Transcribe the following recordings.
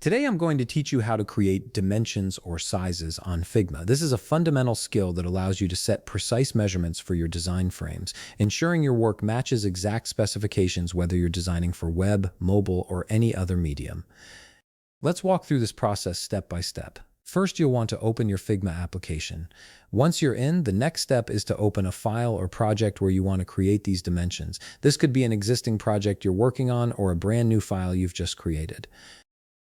Today I'm going to teach you how to create dimensions or sizes on Figma. This is a fundamental skill that allows you to set precise measurements for your design frames, ensuring your work matches exact specifications whether you're designing for web, mobile, or any other medium. Let's walk through this process step by step. First, you'll want to open your Figma application. Once you're in, the next step is to open a file or project where you want to create these dimensions. This could be an existing project you're working on or a brand new file you've just created.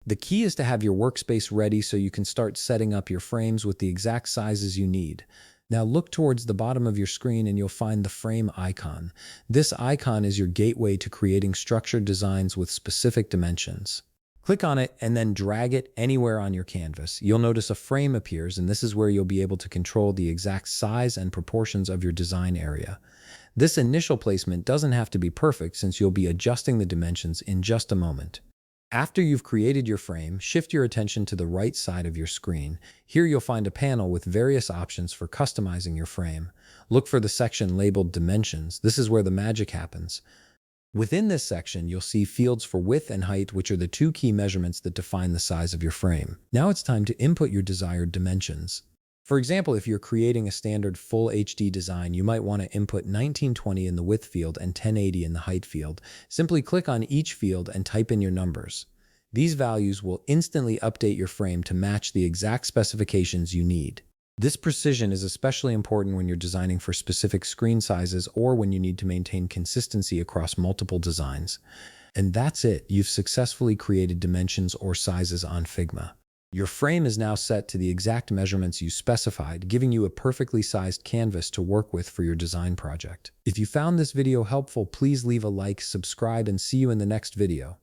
The key is to have your workspace ready so you can start setting up your frames with the exact sizes you need. Now look towards the bottom of your screen and you'll find the frame icon. This icon is your gateway to creating structured designs with specific dimensions. Click on it and then drag it anywhere on your canvas. You'll notice a frame appears, and this is where you'll be able to control the exact size and proportions of your design area. This initial placement doesn't have to be perfect since you'll be adjusting the dimensions in just a moment. After you've created your frame, shift your attention to the right side of your screen. Here you'll find a panel with various options for customizing your frame. Look for the section labeled Dimensions. This is where the magic happens. Within this section, you'll see fields for width and height, which are the two key measurements that define the size of your frame. Now it's time to input your desired dimensions. For example, if you're creating a standard full HD design, you might want to input 1920 in the width field and 1080 in the height field. Simply click on each field and type in your numbers. These values will instantly update your frame to match the exact specifications you need. This precision is especially important when you're designing for specific screen sizes or when you need to maintain consistency across multiple designs. And that's it. You've successfully created dimensions or sizes on Figma. Your frame is now set to the exact measurements you specified, giving you a perfectly sized canvas to work with for your design project. If you found this video helpful, please leave a like, subscribe, and see you in the next video.